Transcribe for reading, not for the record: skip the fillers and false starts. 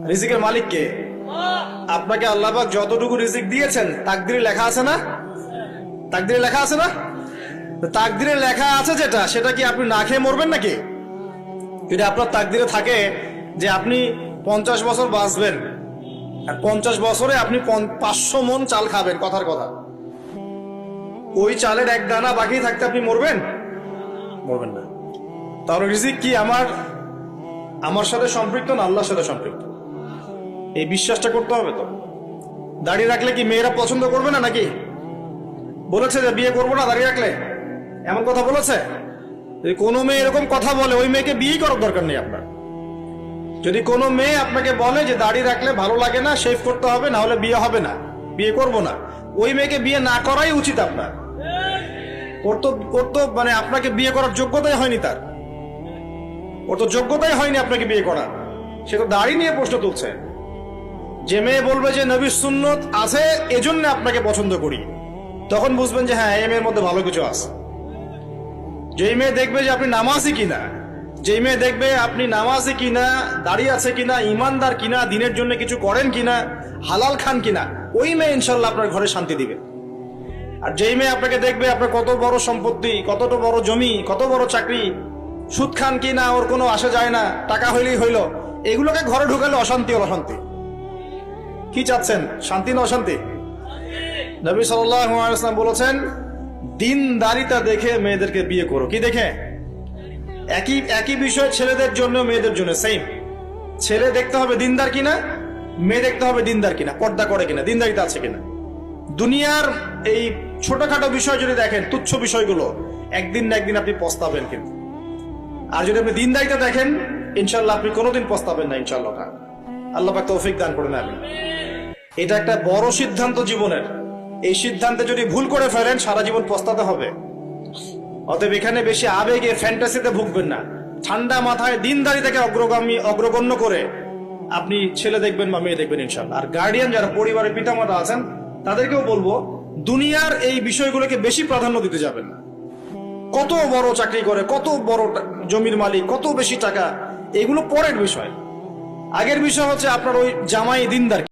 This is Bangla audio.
রিজিকের মালিক কে? আপনাকে আল্লাহ পাক যতটুকু রিজিক দিয়েছেন তাকদিরে লেখা আছে না? তাকদিরে লেখা আছে না? তাকদিরে লেখা আছে যেটা, সেটা কি আপনি না খেয়ে মরবেন নাকি? যদি আপনার তাকদিরে থাকে যে আপনি 50 বছর বাঁচবেন, আর 50 বছরে আপনি 500 মন চাল খাবেন, কথার কথা, ওই চালের এক দানা বাকি থাকতে আপনি মরবেন? মরবেন না। তাহলে রিজিক কি আমার সাথে সম্পৃক্ত না আল্লাহর সাথে সম্পৃক্ত? এই বিশ্বাসটা করতে হবে। তো দাড়ি রাখলে কি মেয়েরা পছন্দ করবে না নাকি? বলেছে যে বিয়ে করবো না দাড়ি রাখলে, এমন কথা বলেছে? যদি কোনো মেয়ে এরকম কথা বলে, ওই মেয়েকে বিয়ে করার দরকার নেই আপনার। যদি কোনো মেয়ে আপনাকে বলে যে দাড়ি রাখলে ভালো লাগে না, শেভ করতে হবে, না হলে বিয়ে হবে না, বিয়ে করব না, ওই মেয়েকে বিয়ে না করাই উচিত আপনার। ওর তো মানে আপনাকে বিয়ে করার যোগ্যতাই হয়নি, ওর তো যোগ্যতাই হয়নি আপনাকে বিয়ে করার। সে তো দাড়ি নিয়ে প্রশ্ন তুলছে। যে মেয়ে বলবে যে নবীর সুন্নত আছে এজন্য আপনাকে পছন্দ করি, তখন বুঝবেন যে হ্যাঁ, এই মেয়ের মধ্যে ভালো কিছু আছে। যেই মেয়ে দেখবে যে আপনি নামাজি কিনা, যেই মেয়ে দেখবে আপনি নামাজি কিনা, দাড়ি আছে কিনা, ইমানদার কিনা, দিনের জন্য কিছু করেন কিনা, হালাল খান কিনা, ওই মেয়ে ইনশাল্লাহ আপনার ঘরে শান্তি দিবে। আর যেই মেয়ে আপনাকে দেখবে আপনার কত বড় সম্পত্তি, কতটা বড় জমি, কত বড় চাকরি, সুদ খান কিনা ওর কোনো আসে যায় না, টাকা হইলেই হইল, এগুলোকে ঘরে ঢুকালে অশান্তি। অশান্তি কি চাচ্ছেন, শান্তি না অশান্তি? নবী সাল্লাল্লাহু আলাইহি ওয়াসাল্লাম বলেছেন, দিনদারিতা দেখে মেয়েদেরকে বিয়ে করো। কি দেখে? একই বিষয় ছেলেদের জন্য মেয়েদের জন্য সেম। ছেলে দেখতে হবে দিনদার কিনা, মেয়ে দেখতে হবে দিনদার কিনা, পর্দা করে কিনা, দিনদারিতা আছে কিনা। দুনিয়ার এই ছোটখাটো বিষয় যদি দেখেন, তুচ্ছ বিষয়গুলো, একদিন না একদিন আপনি পস্তাবেন কিন্তু। আর যদি আপনি দিনদারিতা দেখেন, ইনশাল্লাহ আপনি কোনোদিন পস্তাবেন না ইনশাল্লাহ। আল্লাহ পাক তৌফিক দান করেন। আমি এটা একটা বড় সিদ্ধান্ত জীবনের। এই সিদ্ধান্তে যদি ভুল করে ফেলেন, সারা জীবন পস্তাতে হবে। অতএব এখানে বেশি আবেগে, ফ্যান্টাসিতে ভুগবেন না। ঠান্ডা মাথায় দিনদারিতাকে অগ্রগণ্য করে আপনি ছেলে দেখবেন বা মেয়ে দেখবেন ইনশাল্লাহ। আর গার্ডিয়ান যারা পরিবারের পিতামাতা আছেন, তাদেরকেও বলবো, দুনিয়ার এই বিষয়গুলোকে বেশি প্রাধান্য দিতে যাবেন না। কত বড় চাকরি করে, কত বড় জমির মালিক, কত বেশি টাকা, এগুলো পরের বিষয়। আগের বিষয় হচ্ছে আপনার ওই জামাই দিনদার।